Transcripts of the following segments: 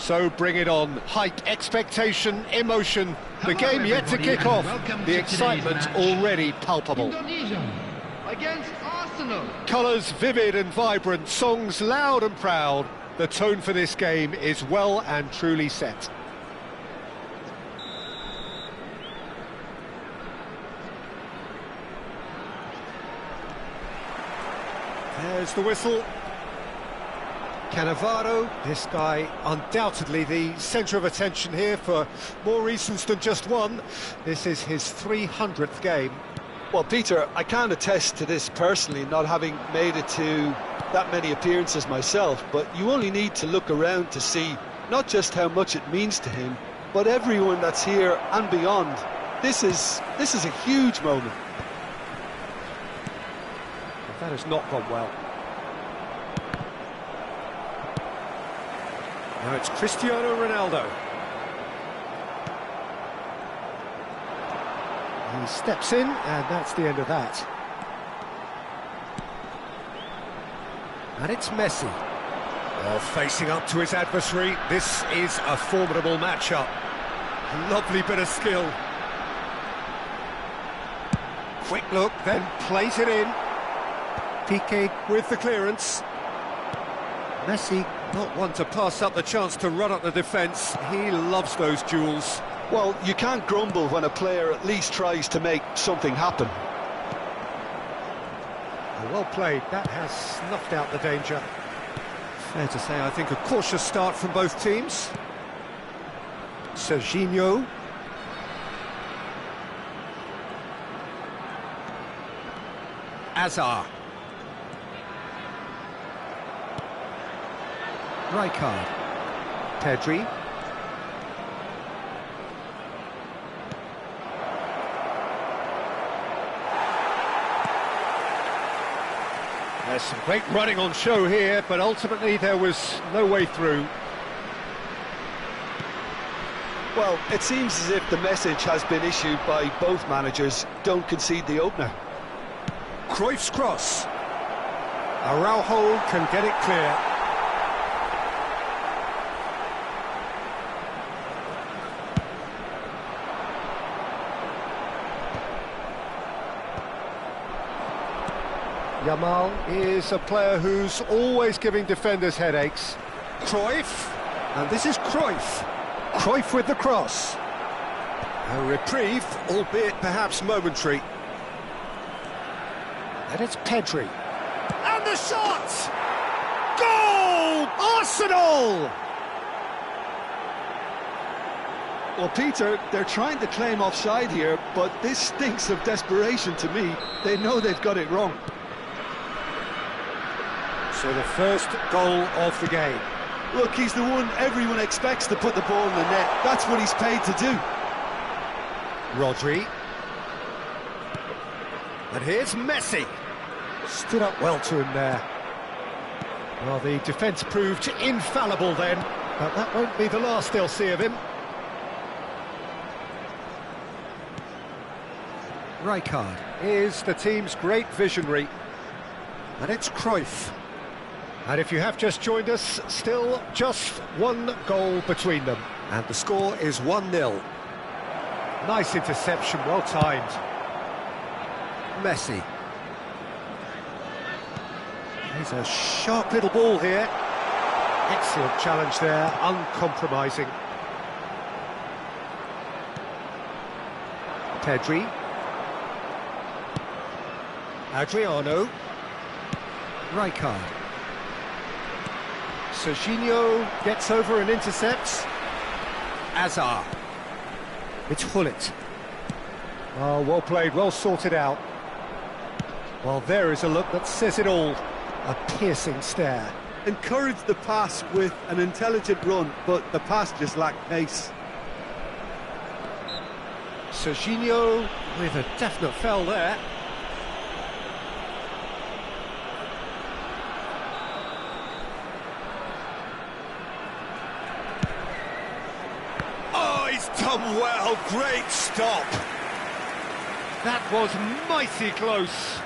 So bring it on. Hype, expectation, emotion. The game yet to kick off. The excitement already palpable. Against Arsenal. Colours vivid and vibrant, songs loud and proud. The tone for this game is well and truly set. There's the whistle. Cannavaro, this guy undoubtedly the centre of attention here for more reasons than just one. This is his 300th game. Well, Peter, I can't attest to this personally, not having made it to that many appearances myself, but you only need to look around to see not just how much it means to him, but everyone that's here and beyond. This is a huge moment. That has not gone well. Now it's Cristiano Ronaldo. He steps in, and that's the end of that. And it's Messi. Well, facing up to his adversary, this is a formidable matchup. Lovely bit of skill. Quick look, then plays it in. Piqué with the clearance. Messi, not one to pass up the chance to run up the defence. He loves those duels. Well, you can't grumble when a player at least tries to make something happen. Well played, that has snuffed out the danger. Fair to say, I think a cautious start from both teams. Serginho. Azar. Rijkaard. Pedri. There's some great running on show here, but ultimately there was no way through. Well, it seems as if the message has been issued by both managers: don't concede the opener. Cruyff's cross. Araujo can get it clear. Yamal is a player who's always giving defenders headaches. Cruyff, and this is Cruyff. Cruyff with the cross. A reprieve, albeit perhaps momentary. And it's Pedri. And the shot! Goal! Arsenal! Well, Peter, they're trying to claim offside here, but this stinks of desperation to me. They know they've got it wrong. So the first goal of the game. Look, he's the one everyone expects to put the ball in the net. That's what he's paid to do. Rodri. And here's Messi. Stood up well to him there. Well, the defence proved infallible then, but that won't be the last they'll see of him. Rijkaard is the team's great visionary. And it's Cruyff. And if you have just joined us, still just one goal between them. And the score is 1-0. Nice interception, well timed. Messi. There's a sharp little ball here. Excellent challenge there, uncompromising. Pedri. Adriano. Rijkaard. Serginho gets over and intercepts. Azar. It's Hullet. Oh, well played, well sorted out. Well, there is a look that says it all. A piercing stare. Encouraged the pass with an intelligent run, but the pass just lacked pace. Serginho with a definite foul there. Oh, he's done well, great stop. That was mighty close.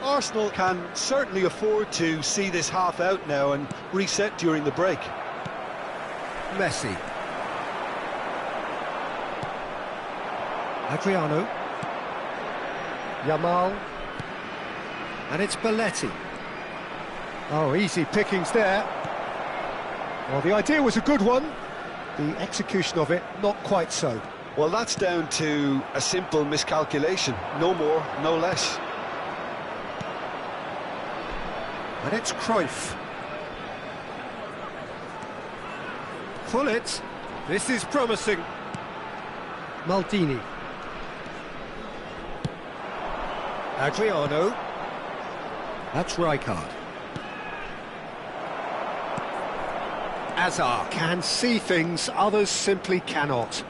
Arsenal can certainly afford to see this half out now and reset during the break. Messi. Adriano. Yamal. And it's Belletti. Oh, easy pickings there. Well, the idea was a good one. The execution of it, not quite so. Well, that's down to a simple miscalculation. No more, no less. And it's Cruyff. Pull it. This is promising. Maldini. Adriano. That's Rijkaard. Hazard can see things others simply cannot.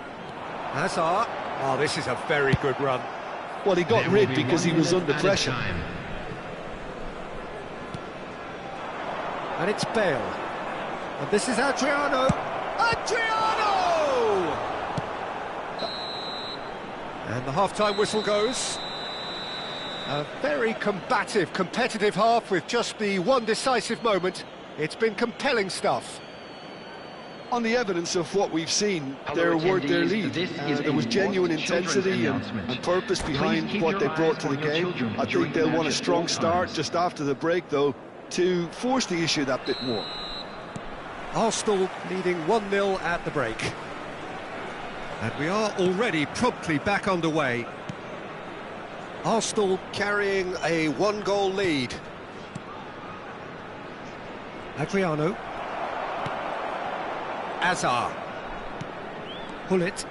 Hazard. Oh, this is a very good run. Well, he got rid because he was under pressure. And it's Bale. And this is Adriano. Adriano! And the half-time whistle goes. A very combative, competitive half with just the one decisive moment. It's been compelling stuff. On the evidence of what we've seen, they're worth their lead. There was genuine intensity and purpose behind what they brought to the game. I think they'll want a strong start just after the break, though, to force the issue that bit more. Arsenal leading 1-0 at the break. And we are already promptly back underway. Arsenal carrying a one-goal lead. Adriano. Hazard. Pull it.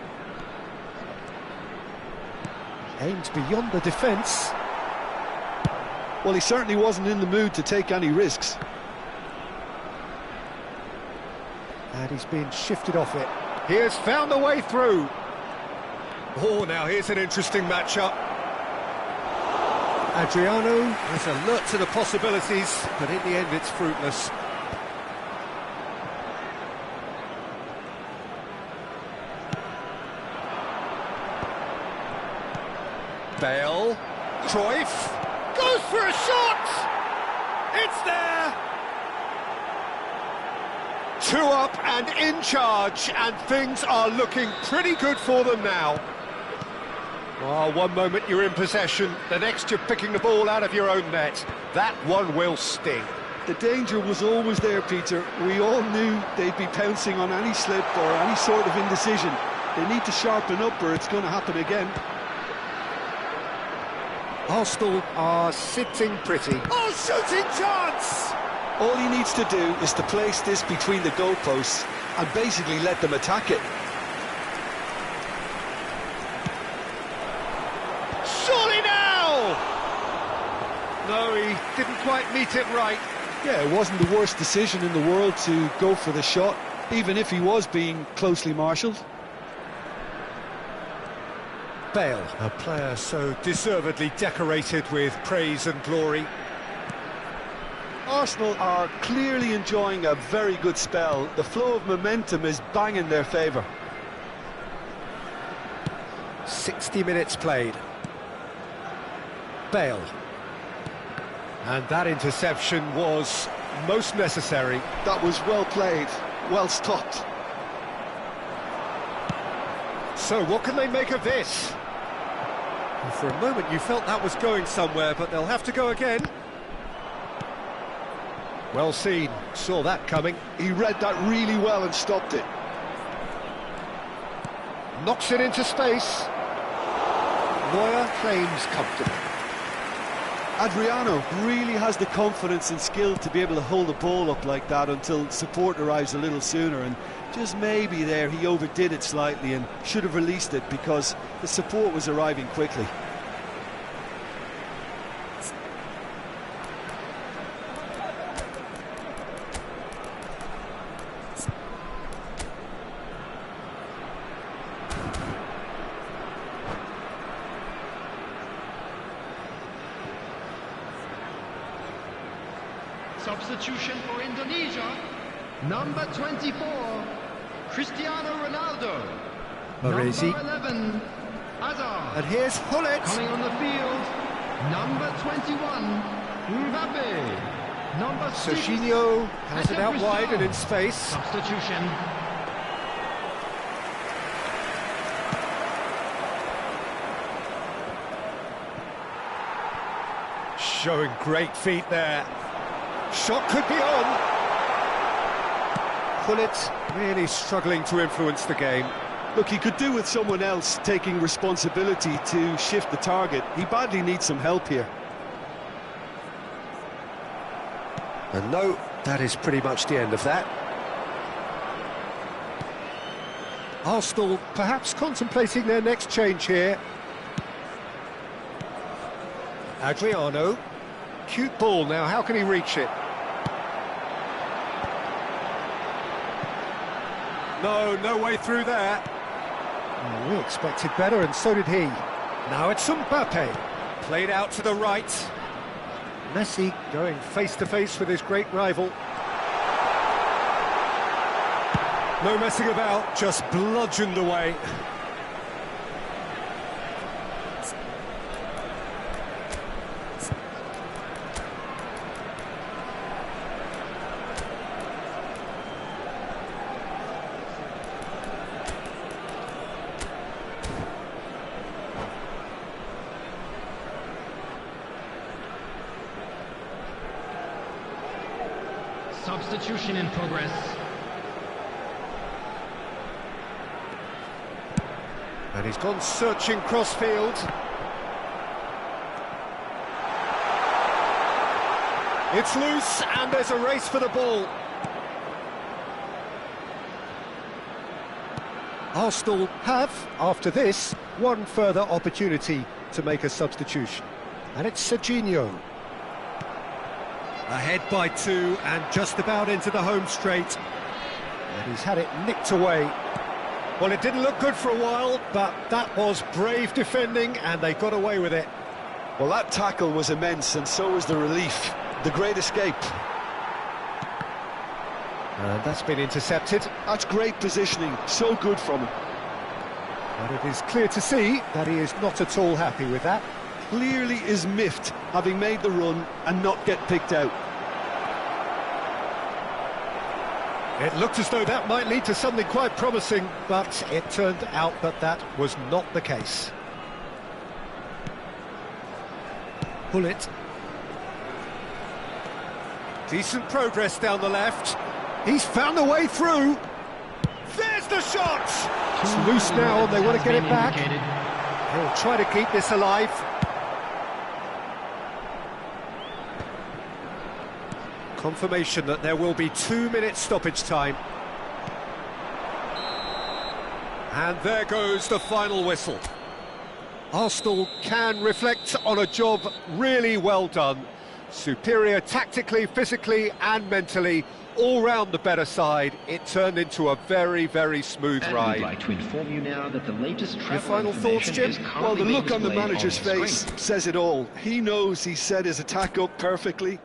Aimed beyond the defence. Well, he certainly wasn't in the mood to take any risks. And he's been shifted off it. He has found a way through. Oh, now here's an interesting matchup. Adriano is alert to the possibilities, but in the end it's fruitless. Bale, Cruyff, goes for a shot! It's there! 2 up and in charge, and things are looking pretty good for them now. Well, one moment you're in possession, the next you're picking the ball out of your own net. That one will sting. The danger was always there, Peter. We all knew they'd be pouncing on any slip or any sort of indecision. They need to sharpen up or it's going to happen again. Arsenal are sitting pretty. Oh, shooting chance! All he needs to do is to place this between the goalposts and basically let them attack it. Surely now! No, he didn't quite meet it right. Yeah, it wasn't the worst decision in the world to go for the shot, even if he was being closely marshalled. Bale, a player so deservedly decorated with praise and glory. Arsenal are clearly enjoying a very good spell. The flow of momentum is bang in their favour. 60 minutes played. Bale. And that interception was most necessary. That was well played, well stopped. So what can they make of this? Well, for a moment you felt that was going somewhere, but they'll have to go again. Well seen, saw that coming. He read that really well and stopped it. Knocks it into space. Neuer claims comfortably. Adriano really has the confidence and skill to be able to hold the ball up like that until support arrives a little sooner, and just maybe there he overdid it slightly and should have released it because the support was arriving quickly. Substitution for Indonesia, number 24, Cristiano Ronaldo. Baresi. Number 11, Hazard. And here's Hullet. Coming on the field, Number 21, Mbappe. Number 6, Serginho has it out Brisson. wide and in space. Substitution. Showing great feet there. Shot could be on. Pullet really struggling to influence the game. Look, he could do with someone else taking responsibility to shift the target. He badly needs some help here. And no, that is pretty much the end of that. Arsenal perhaps contemplating their next change here. Adriano. Cute ball now, how can he reach it? No way through there. Oh, we expected better, and so did he. Now it's Mbappe. Played out to the right. Messi going face-to-face with his great rival. No messing about, just bludgeoned away. Substitution in progress. And he's gone searching crossfield. It's loose, and there's a race for the ball. Arsenal have, after this, one further opportunity to make a substitution. And it's Serginho. Ahead by 2 and just about into the home straight. And he's had it nicked away. Well, it didn't look good for a while, but that was brave defending and they got away with it. Well, that tackle was immense, and so was the relief. The great escape. And that's been intercepted. That's great positioning, so good from him. But it is clear to see that he is not at all happy with that. Clearly is miffed, having made the run and not get picked out. It looked as though that might lead to something quite promising, but it turned out that that was not the case. Pullet. Decent progress down the left. He's found a way through. There's the shot! It's loose now and they want to get it back. He'll try to keep this alive. Confirmation that there will be 2 minutes stoppage time. And there goes the final whistle. Arsenal can reflect on a job really well done. Superior tactically, physically and mentally. All round the better side. It turned into a very, very smooth ride. We'd like to inform you now that the latest travel Your final thoughts, Jim? Well, the look on the manager's face says it all. He knows he set his attack up perfectly.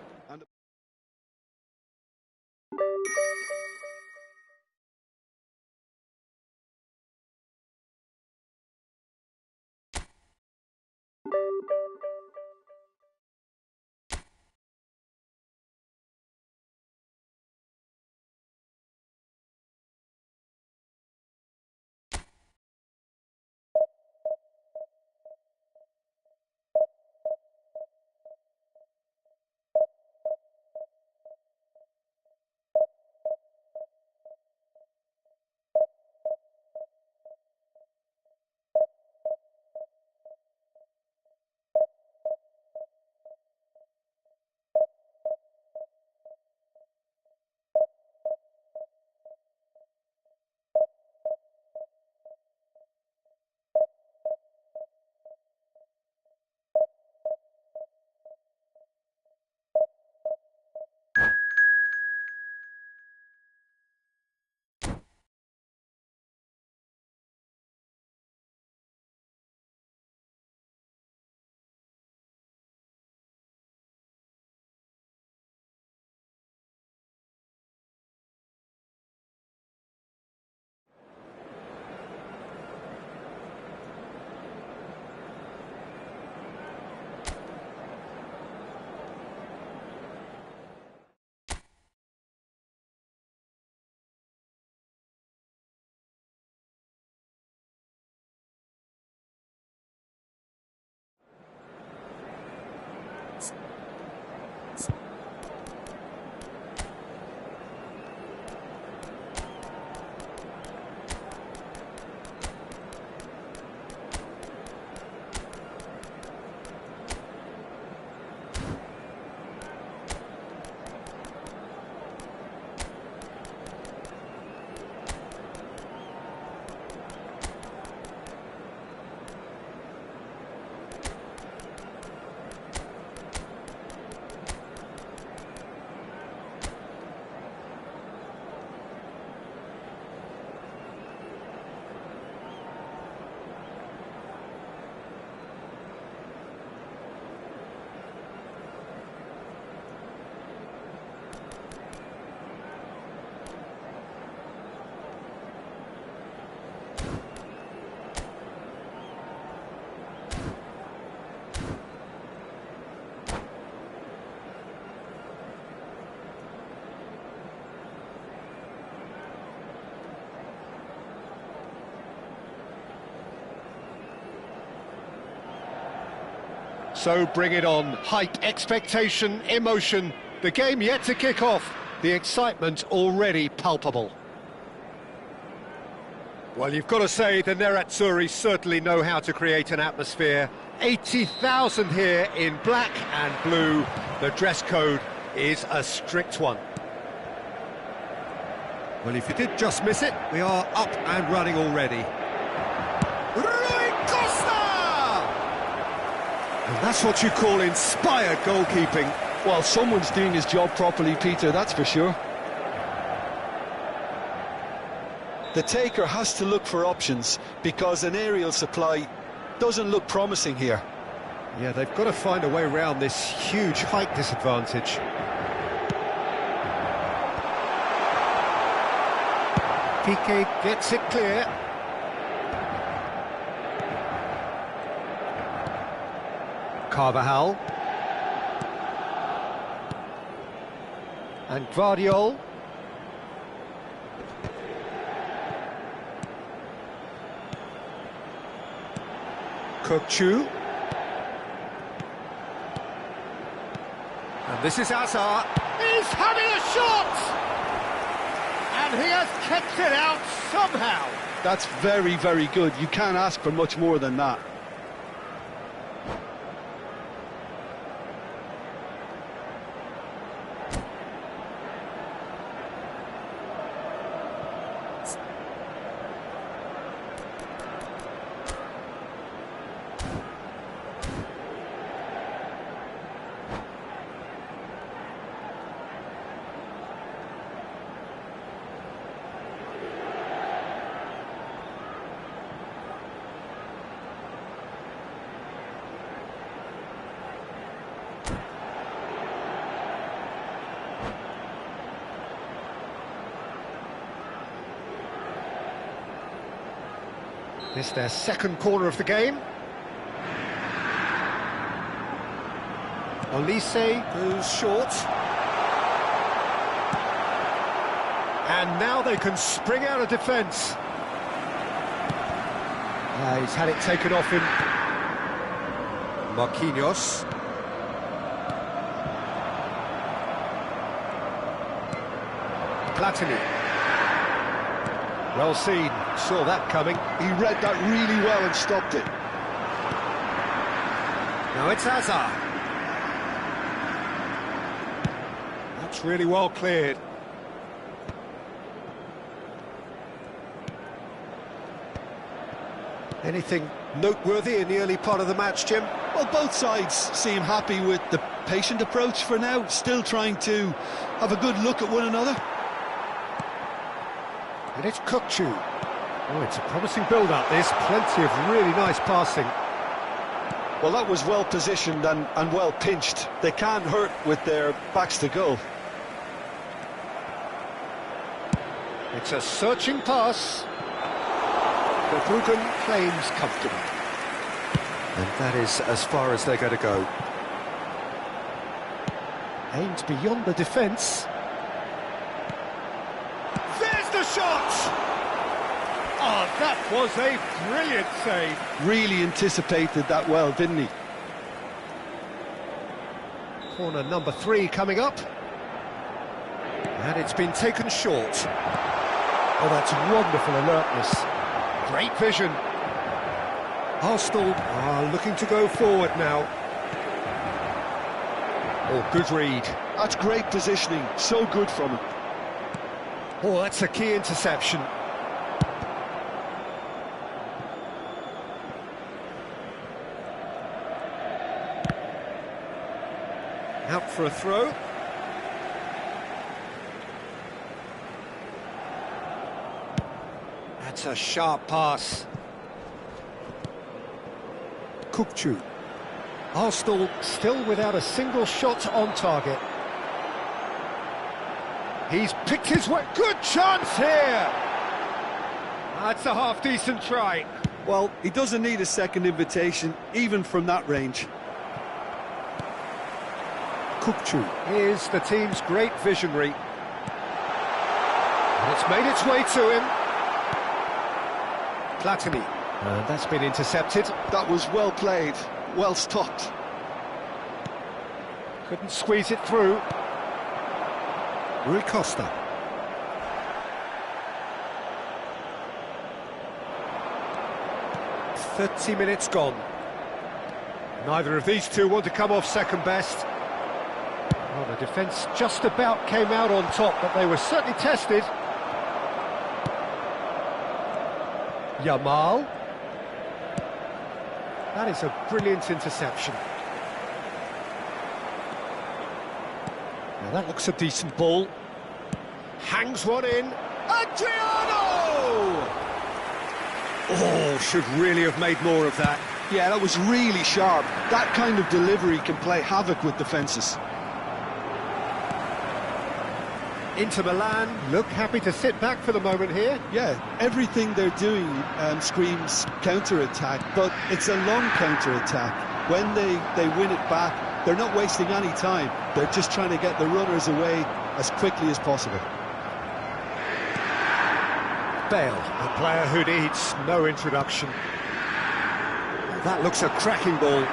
So bring it on. Hype, expectation, emotion. The game yet to kick off. The excitement already palpable. Well, you've got to say the Nerazzurri certainly know how to create an atmosphere. 80,000 here in black and blue. The dress code is a strict one. Well, if you did just miss it, we are up and running already. Rui Costa! And that's what you call inspired goalkeeping. Well, someone's doing his job properly, Peter, that's for sure. The taker has to look for options because an aerial supply doesn't look promising here. Yeah, they've got to find a way around this huge height disadvantage. Piqué gets it clear. Carvajal. And Guardiol. Kokchu. And this is Hazard. He's having a shot! And he has kept it out somehow. That's very, very good. You can't ask for much more than that. This their second corner of the game. Olise goes short. And now they can spring out of defence. He's had it taken off him. Marquinhos. Platini. Well seen, saw that coming. He read that really well and stopped it. Now it's Hazard. That's really well cleared. Anything noteworthy in the early part of the match, Jim? Well, both sides seem happy with the patient approach for now, still trying to have a good look at one another. And it's Kokchu. Oh, it's a promising build-up, this. Plenty of really nice passing. Well, that was well positioned and well pinched. They can't hurt with their backs to goal. It's a searching pass. The Bruggen claims comfortable. And that is as far as they're going to go. Aimed beyond the defence. There's the shot! Oh, that was a brilliant save. Really anticipated that well, didn't he? Corner number 3 coming up. And it's been taken short. Oh, that's wonderful alertness. Great vision. Arsenal are looking to go forward now. Oh, good read. That's great positioning, so good from him. Oh, that's a key interception. Out for a throw. That's a sharp pass. Kokchu. Arsenal still without a single shot on target. He's picked his way. Good chance here! That's a half-decent try. Well, he doesn't need a second invitation, even from that range. Kokchu is the team's great visionary. And it's made its way to him. Platini. And that's been intercepted. That was well played, well stopped. Couldn't squeeze it through. Rui Costa. "30 minutes gone. Neither of these two want to come off second best. Well, the defence just about came out on top, but they were certainly tested. Yamal. That is a brilliant interception. Now that looks a decent ball. Hangs one in. Adriano! Oh, should really have made more of that. Yeah, that was really sharp. That kind of delivery can play havoc with defences. Inter Milan look happy to sit back for the moment here. Yeah, everything they're doing screams counter-attack, but it's a long counter-attack. When they win it back, they're not wasting any time. They're just trying to get the runners away as quickly as possible. Bale, a player who needs no introduction. That looks a cracking ball.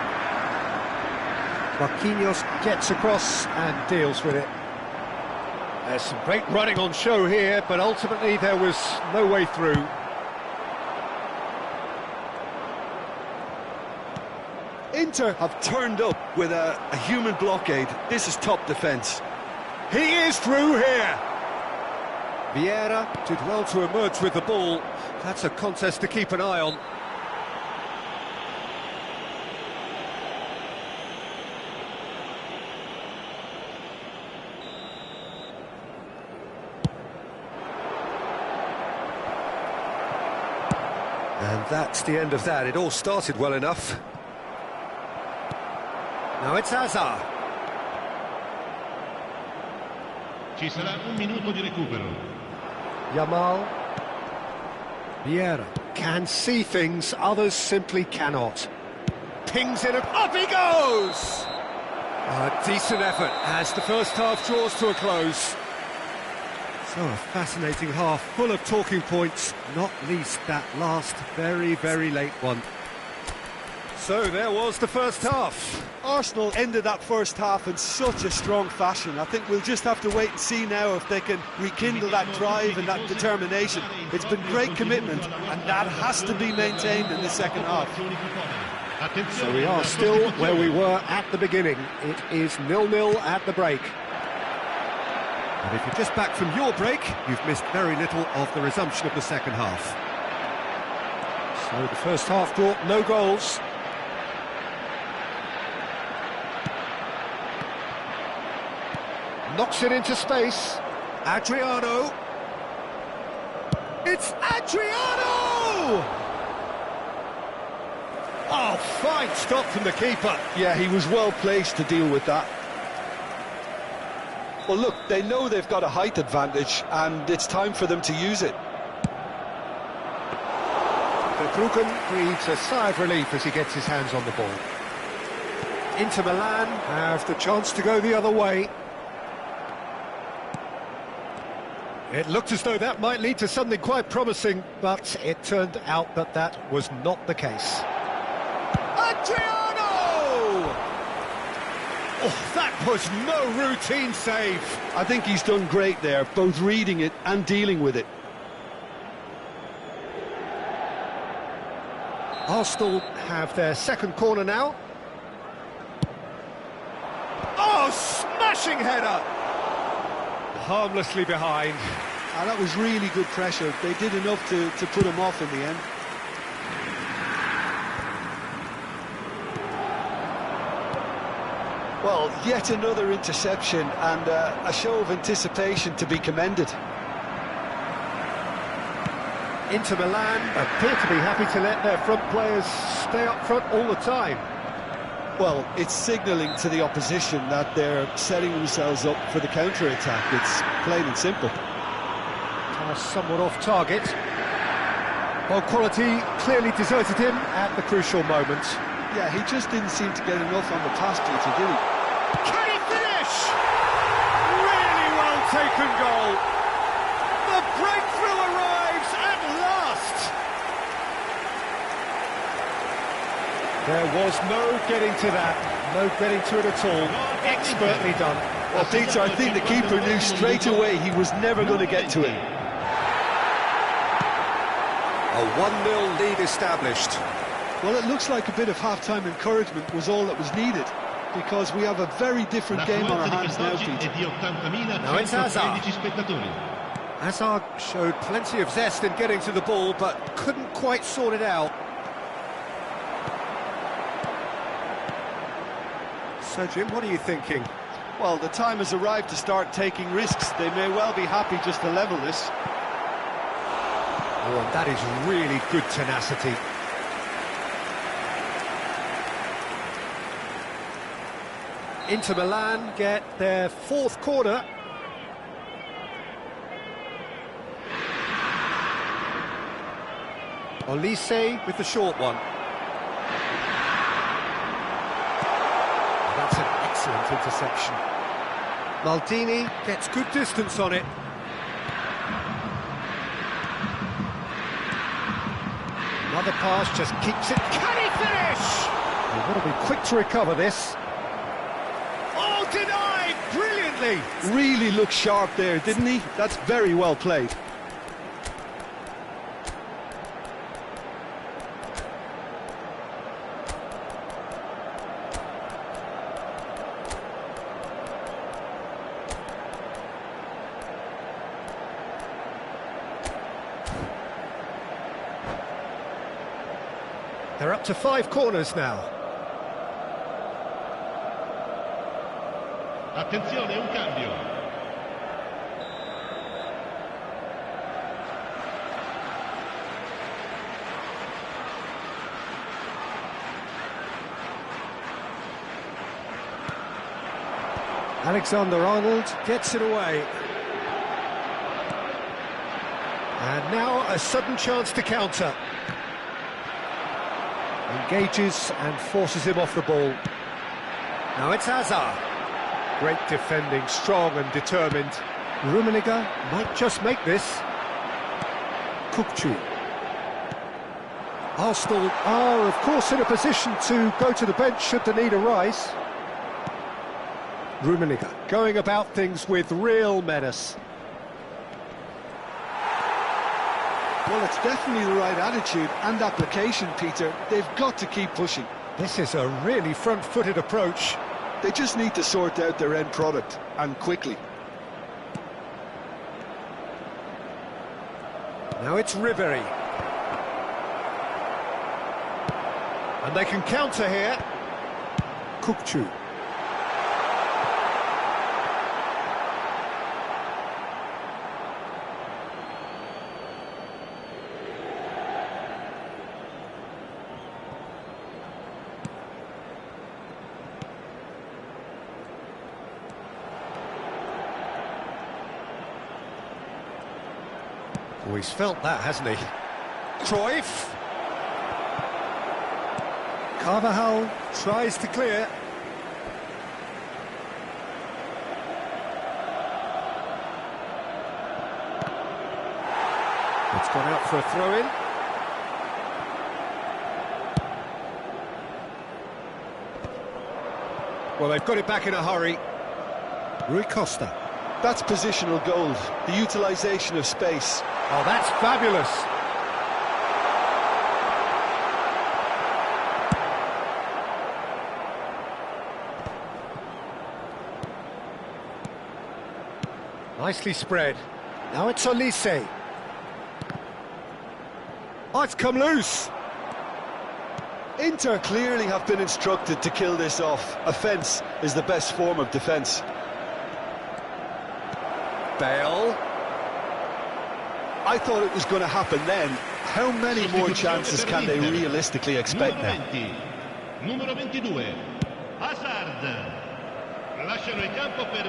Marquinhos gets across and deals with it. There's some great running on show here, but ultimately there was no way through. Inter have turned up with a human blockade. This is top defence. He is through here. Vieira did well to emerge with the ball. That's a contest to keep an eye on. And that's the end of that. It all started well enough. Now it's Hazard. Ci sarà un minuto di recupero. Yamal. Vieira can see things others simply cannot. Pings in, up he goes! A decent effort as the first half draws to a close. So a fascinating half, full of talking points, not least that last very, very late one. So there was the first half. Arsenal ended that first half in such a strong fashion. I think we'll just have to wait and see now if they can rekindle that drive and that determination. It's been great commitment, and that has to be maintained in the second half. So we are still where we were at the beginning. It is 0-0 at the break. And if you're just back from your break, you've missed very little of the resumption of the second half. So the first half brought no goals. Knocks it into space. Adriano. It's Adriano! Oh, fine stop from the keeper. Yeah, he was well placed to deal with that. Well, look, they know they've got a height advantage, and it's time for them to use it. Verbruggen breathes a sigh of relief as he gets his hands on the ball. Inter Milan have the chance to go the other way. It looked as though that might lead to something quite promising, but it turned out that that was not the case. Adriano! Oh, that was no routine save. I think he's done great there, both reading it and dealing with it. Arsenal have their second corner now. Oh, smashing header! Harmlessly behind. And that was really good pressure. They did enough to put him off in the end. Well, yet another interception and a show of anticipation to be commended. Inter Milan appear to be happy to let their front players stay up front all the time. Well, it's signalling to the opposition that they're setting themselves up for the counter-attack. It's plain and simple. Somewhat off target. Well, quality clearly deserted him at the crucial moment. Yeah, he just didn't seem to get enough on the pass duty, did he? Can he finish? Really well taken goal. The breakthrough arrives at last. There was no getting to that. No getting to it at all. Expertly done. Well, Peter, I think the keeper knew straight away he was never going to get to it. A 1-0 lead established. Well, it looks like a bit of half-time encouragement was all that was needed, because we have a very different game on our hands now, Peter. Now it's Hazard. Hazard showed plenty of zest in getting to the ball, but couldn't quite sort it out. So, Jim, what are you thinking? Well, the time has arrived to start taking risks. They may well be happy just to level this. Oh, and that is really good tenacity. Inter Milan get their fourth corner. Olise with the short one. That's an excellent interception. Maldini gets good distance on it. Another pass just keeps it. Can he finish? They've got to be quick to recover this. Oh, denied! Brilliantly! Really looked sharp there, didn't he? That's very well played. They're up to 5 corners now. Attenzione, un cambio. Alexander-Arnold gets it away. And now a sudden chance to counter. Engages and forces him off the ball. Now it's Hazard. Great defending, strong and determined. Rummenigge might just make this. Kukçu. Arsenal are, of course, in a position to go to the bench should the need arise. Rummenigge going about things with real menace. Well, it's definitely the right attitude and application, Peter. They've got to keep pushing. This is a really front-footed approach. They just need to sort out their end product, and quickly. Now it's Ribéry. And they can counter here. Kukçu. Oh, he's felt that, hasn't he? Cruyff. Carvajal tries to clear. It's gone out for a throw-in. Well, they've got it back in a hurry. Rui Costa. That's positional gold, the utilisation of space. Oh, that's fabulous. Nicely spread. Now it's Olise. Oh, it's come loose. Inter clearly have been instructed to kill this off. Offence is the best form of defence. Bale. I thought it was going to happen then. How many more chances can they realistically expect now? Numero 22, Hazard. Lasciano il campo per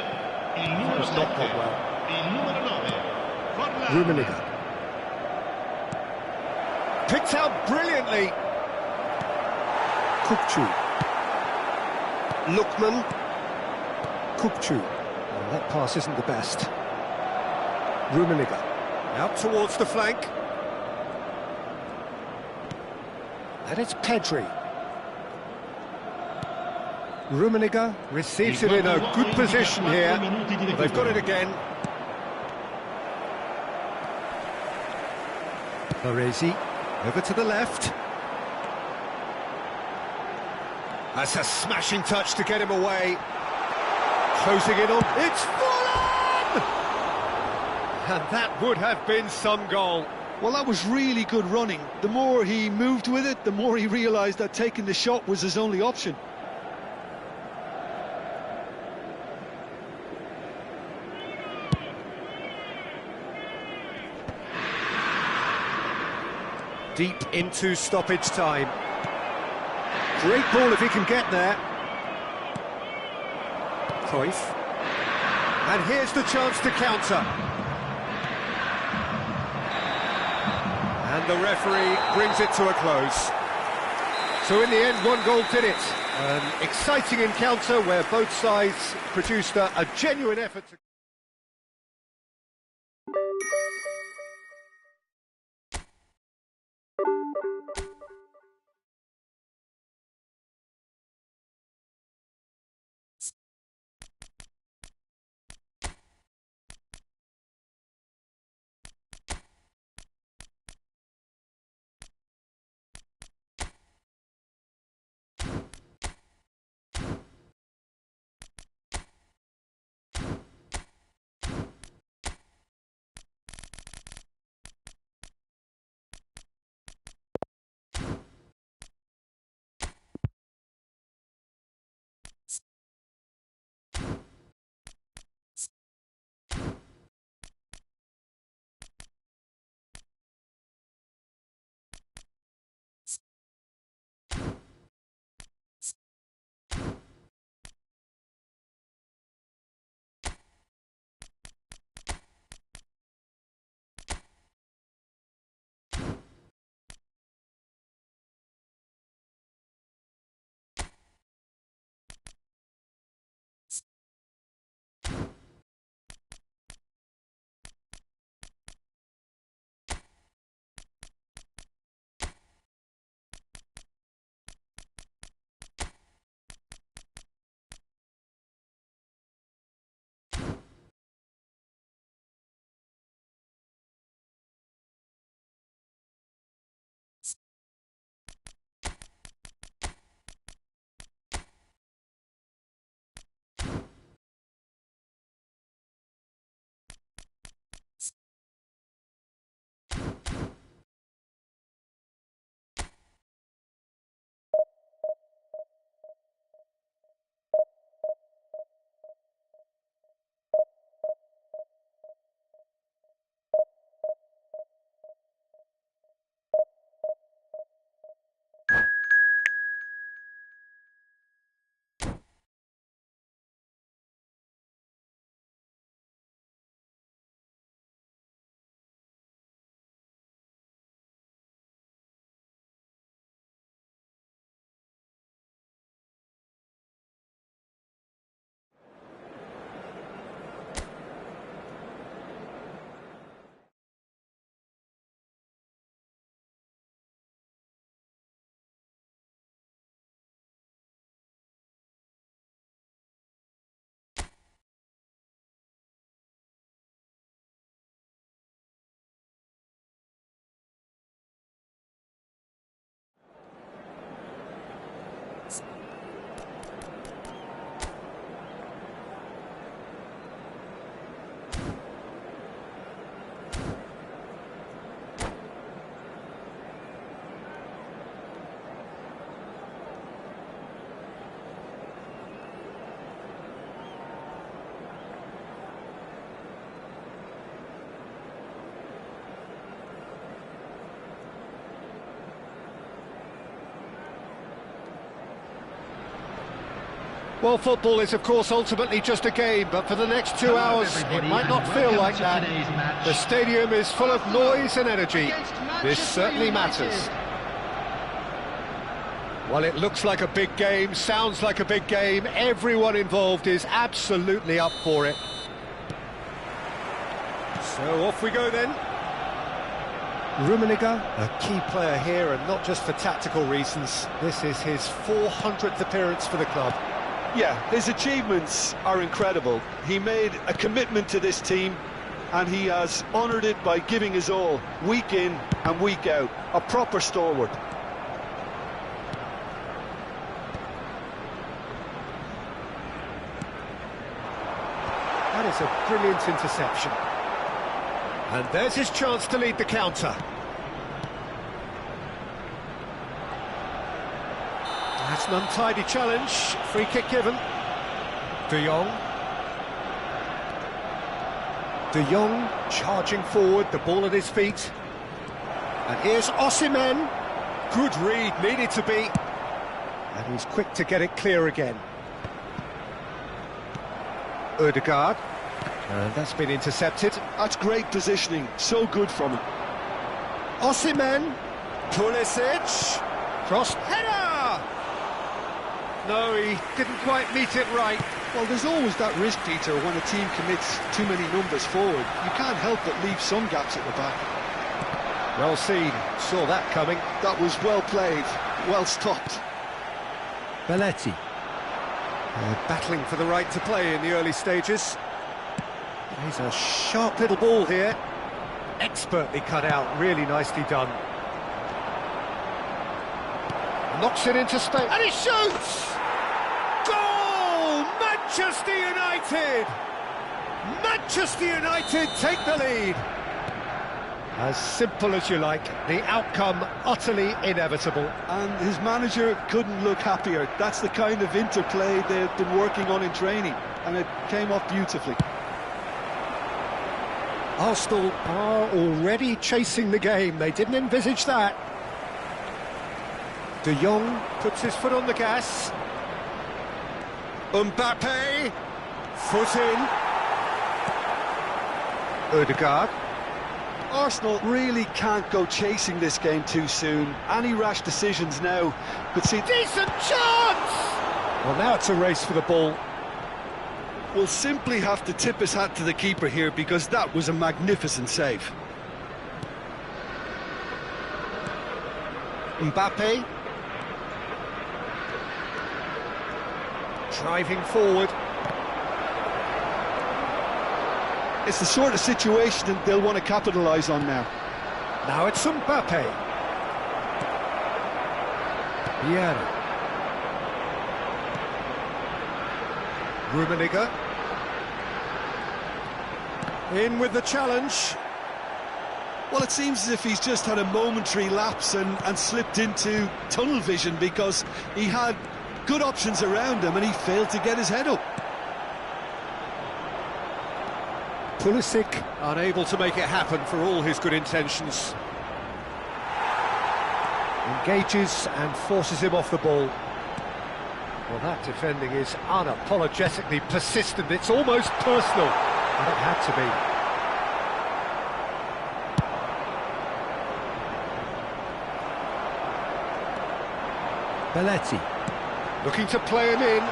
il numero 7, il numero 9, Forlan. Rummenigge. Picked out brilliantly. Kukçu. Lookman. Kukçu. Well, that pass isn't the best. Rummenigge. Out towards the flank. And it's Pedri. Rummenigge receives it in a good position here. Well, they've got it again. Baresi over to the left. That's a smashing touch to get him away. Closing in on... It's fallen! And that would have been some goal. Well, that was really good running. The more he moved with it, the more he realised that taking the shot was his only option. Deep into stoppage time. Great ball if he can get there. Cruyff. And here's the chance to counter. And the referee brings it to a close. So in the end, one goal did it. An exciting encounter where both sides produced a genuine effort to... Well, football is, of course, ultimately just a game, but for the next 2 hours, it might not feel like that. The stadium is full of noise and energy. This certainly matters. Well, it looks like a big game, sounds like a big game. Everyone involved is absolutely up for it. So off we go then. Rummenigge, a key player here, and not just for tactical reasons. This is his 400th appearance for the club. Yeah, his achievements are incredible. He made a commitment to this team, and he has honoured it by giving his all, week in and week out. A proper stalwart. That is a brilliant interception. And there's his chance to lead the counter. That's an untidy challenge. Free kick given. De Jong. De Jong charging forward, the ball at his feet. And here's Osimhen. Good read, needed to be. And he's quick to get it clear again. Ødegaard. And that's been intercepted. That's great positioning, so good from him. Osimhen. Pulisic. Cross header! No, he didn't quite meet it right. Well, there's always that risk, Peter, when a team commits too many numbers forward. You can't help but leave some gaps at the back. Well seen, saw that coming. That was well played, well stopped. Belletti. Battling for the right to play in the early stages. He's a sharp little ball here. Expertly cut out, really nicely done. Knocks it into space, and he shoots! Goal! Manchester United! Manchester United take the lead. As simple as you like, the outcome utterly inevitable. And his manager couldn't look happier. That's the kind of interplay they've been working on in training, and it came off beautifully. Arsenal are already chasing the game. They didn't envisage that. De Jong puts his foot on the gas. Mbappe, foot in. Ødegaard. Arsenal really can't go chasing this game too soon. Any rash decisions now could see... Decent chance! Well, now it's a race for the ball. We'll simply have to tip his hat to the keeper here, because that was a magnificent save. Mbappe. Driving forward. It's the sort of situation that they'll want to capitalise on now. Now it's Mbappe. Vieira. Rummenigge. In with the challenge. Well, it seems as if he's just had a momentary lapse and slipped into tunnel vision, because he had good options around him and he failed to get his head up. Pulisic unable to make it happen for all his good intentions. Engages and forces him off the ball. Well, that defending is unapologetically persistent. It's almost personal, and it had to be. Belletti. Looking to play him in.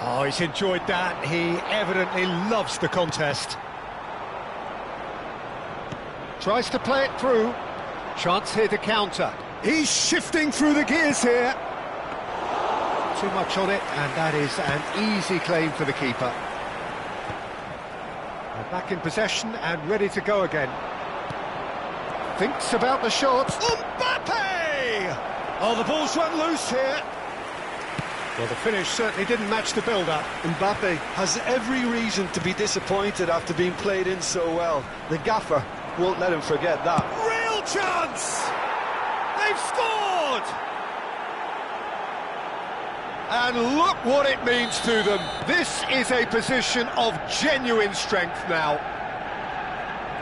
Oh, he's enjoyed that. He evidently loves the contest. Tries to play it through. Chance here to counter. He's shifting through the gears here. Too much on it, and that is an easy claim for the keeper. They're back in possession and ready to go again. Thinks about the shot. Mbappe! Oh, the ball's run loose here. Well, the finish certainly didn't match the build-up. Mbappe has every reason to be disappointed after being played in so well. The gaffer won't let him forget that. Real chance! They've scored! And look what it means to them. This is a position of genuine strength now.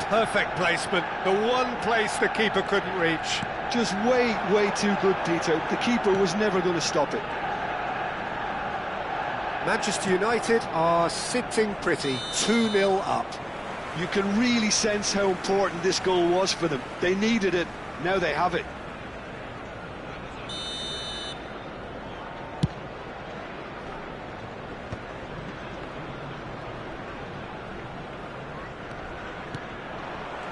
Perfect placement, the one place the keeper couldn't reach. Just way too good, Peter. The keeper was never going to stop it. Manchester United are sitting pretty, 2-0 up. You can really sense how important this goal was for them. They needed it, now they have it.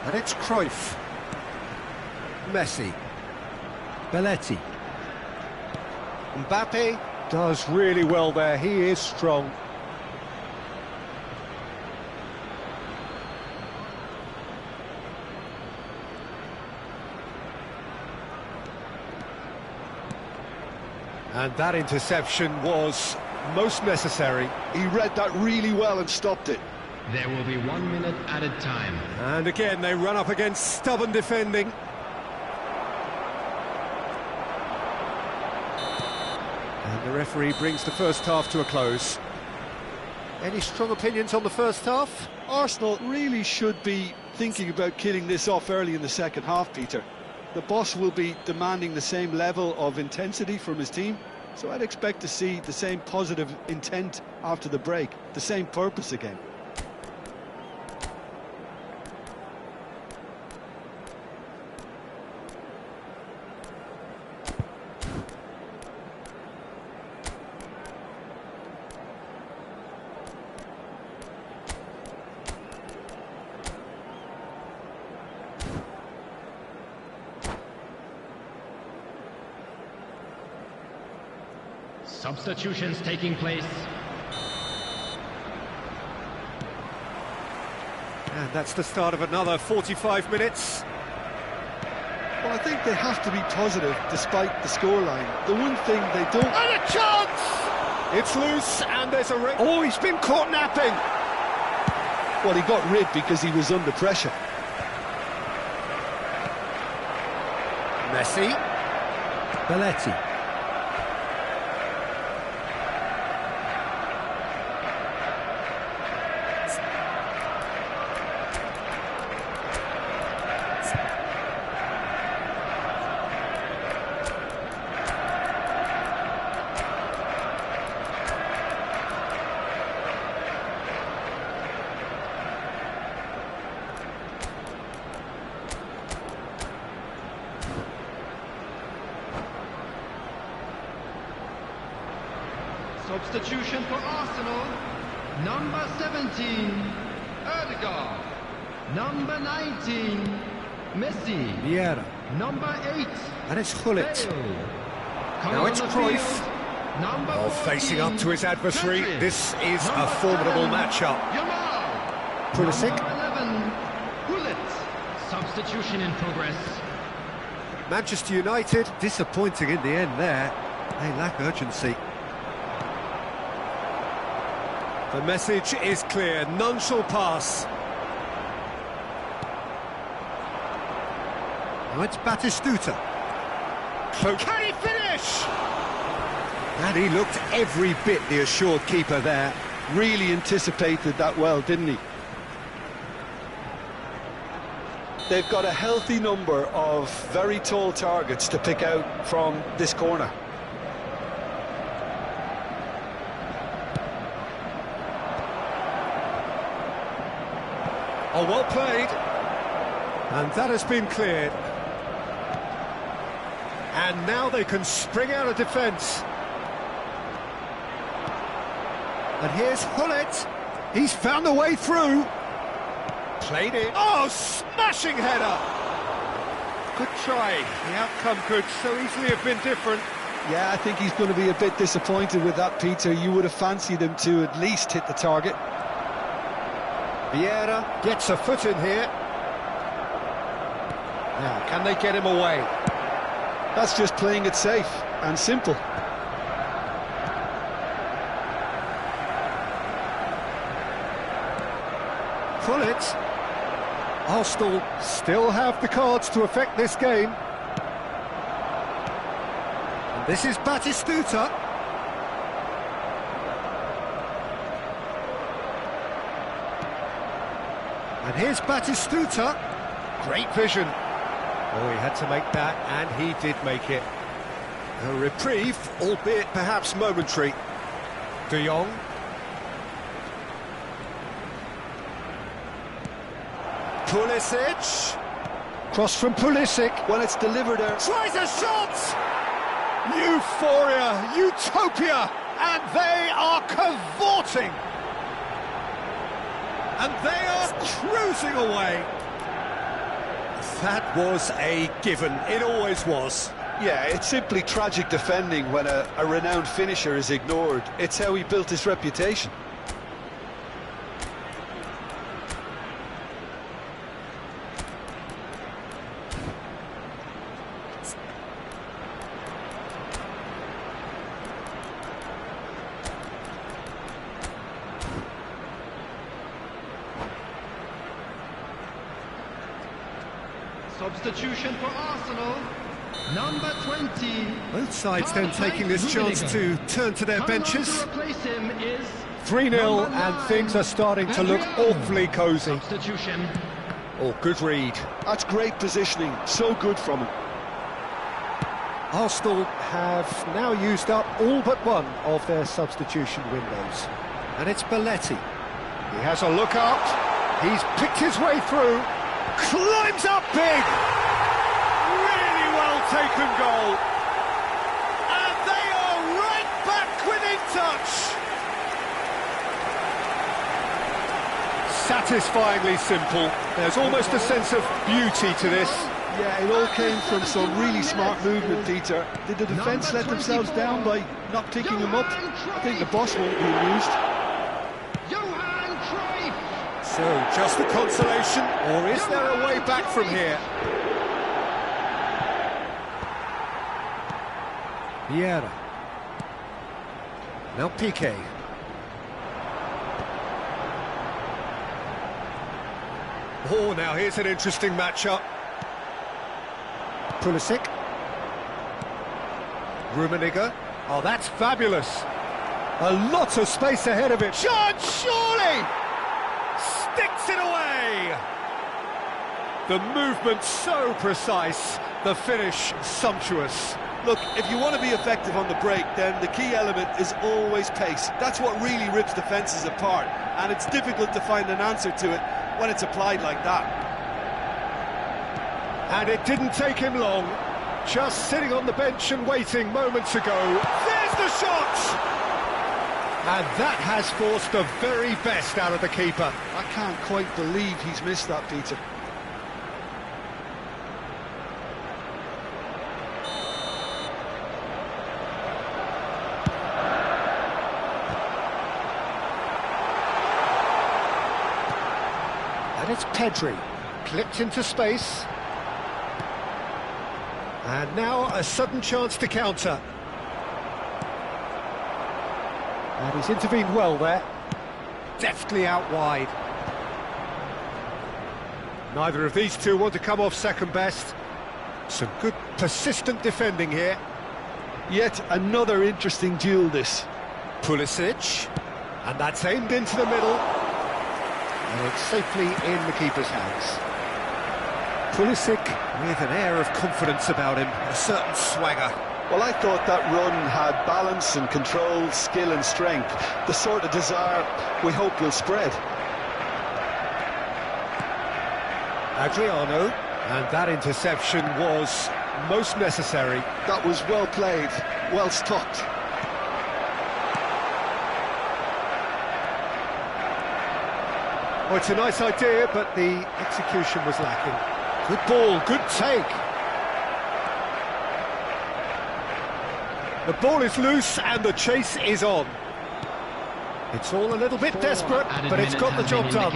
And it's Cruyff. Messi. Belletti. Mbappe does really well there, he is strong. And that interception was most necessary. He read that really well and stopped it. There will be 1 minute added time. And again, they run up against stubborn defending. And the referee brings the first half to a close. Any strong opinions on the first half? Arsenal really should be thinking about killing this off early in the second half, Peter. The boss will be demanding the same level of intensity from his team, so I'd expect to see the same positive intent after the break, the same purpose again. Substitutions taking place. And that's the start of another 45 minutes. Well, I think they have to be positive despite the scoreline. The one thing they don't... And a chance! It's loose and there's a ring. Oh, he's been caught napping. Well, he got rid because he was under pressure. Messi. Belletti. Substitution for Arsenal. Number 17, Erdegaard. Number 19, Messi. Vieira. Number 8, And it's Gullit. Bale. Now it's Cruyff. Number Oh, 14, facing up to his adversary. Pedri. This is a Number formidable 7, matchup. Yamal. Pulisic. Number 11, Gullit. Substitution in progress. Manchester United disappointing in the end there. They lack urgency. The message is clear, none shall pass. Now it's Batistuta. Can he finish? And he looked every bit the assured keeper there. Really anticipated that well, didn't he? They've got a healthy number of very tall targets to pick out from this corner. Oh, well played. And that has been cleared. And now they can spring out of defence. And here's Gullit. He's found a way through. Played it. Oh, smashing header. Good try. The outcome could so easily have been different. Yeah, I think he's going to be a bit disappointed with that, Peter. You would have fancied him to at least hit the target. Vieira gets a foot in here. Now, can they get him away? That's just playing it safe and simple. Gullit. Arsenal still have the cards to affect this game. And this is Batistuta. And here's Batistuta. Great vision. Oh, he had to make that, and he did make it. A reprieve, albeit perhaps momentary. De Jong. Pulisic. Cross from Pulisic. Well, it's delivered there. Tries a shot! Euphoria, utopia, and they are cavorting. And they are cruising away. That was a given, it always was. Yeah, it's simply tragic defending when a renowned finisher is ignored. It's how he built his reputation. Substitution for Arsenal. Number 20. Both sides then taking this chance to turn to their benches. To replace him is 3-0 and things are starting to look awfully cosy. substitution. Oh, good read. That's great positioning, so good from him. Arsenal have now used up all but one of their substitution windows. And it's Belletti. He has a look up. He's picked his way through. Climbs up big. Really well taken goal. And they are right back within touch. Satisfyingly simple. There's almost a sense of beauty to this. Yeah, it all came from some really smart movement, Peter. Did the defence let themselves down by not picking him up? I think the boss won't be amused. Johan Cruyff. So, just the consolation, or is there a way back from here? Vieira. Now Piqué. Oh, now here's an interesting matchup. Pulisic. Rummenigge. Oh, that's fabulous. A lot of space ahead of it. Chance, surely! Sticks it away! The movement so precise, the finish sumptuous. Look, if you want to be effective on the break, then the key element is always pace. That's what really rips defences apart, and it's difficult to find an answer to it when it's applied like that. And it didn't take him long. Just sitting on the bench and waiting moments ago. There's the shot! And that has forced the very best out of the keeper. I can't quite believe he's missed that, Peter. And it's Pedri, clipped into space. And now a sudden chance to counter. And he's intervened well there. Deftly out wide. Neither of these two want to come off second best. Some good persistent defending here. Yet another interesting duel, this. Pulisic. And that's aimed into the middle. And it's safely in the keeper's hands. Pulisic with an air of confidence about him, a certain swagger. Well, I thought that run had balance and control, skill and strength, the sort of desire we hope will spread. Adriano, and that interception was most necessary. That was well played, well stopped. Oh, it's a nice idea, but the execution was lacking. Good ball, good take. The ball is loose and the chase is on. It's all a little bit desperate, but it's got the job done.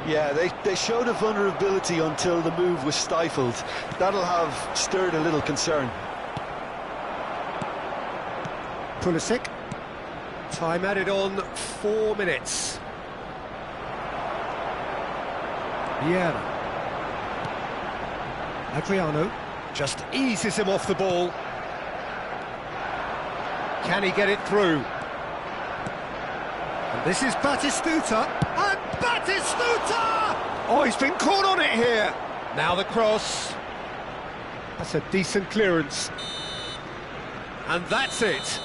Yeah, they showed a vulnerability until the move was stifled. That'll have stirred a little concern. Pulisic. Time added on 4 minutes. Vieira. Adriano just eases him off the ball. Can he get it through? And this is Batistuta. And Batistuta! Oh, he's been caught on it here. Now the cross. That's a decent clearance. And that's it.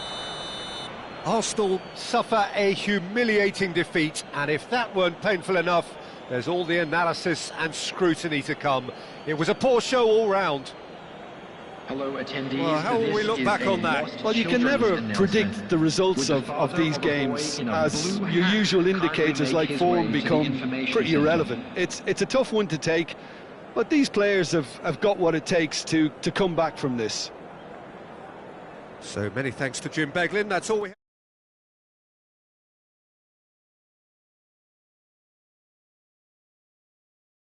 Arsenal suffer a humiliating defeat, and if that weren't painful enough, there's all the analysis and scrutiny to come. It was a poor show all round. Hello, attendees. Well, how will we look back on that? Well, you can never predict the results of these games, as your usual indicators like form become pretty irrelevant. It's a tough one to take, but these players have got what it takes to come back from this. So many thanks to Jim Beglin. That's all we have.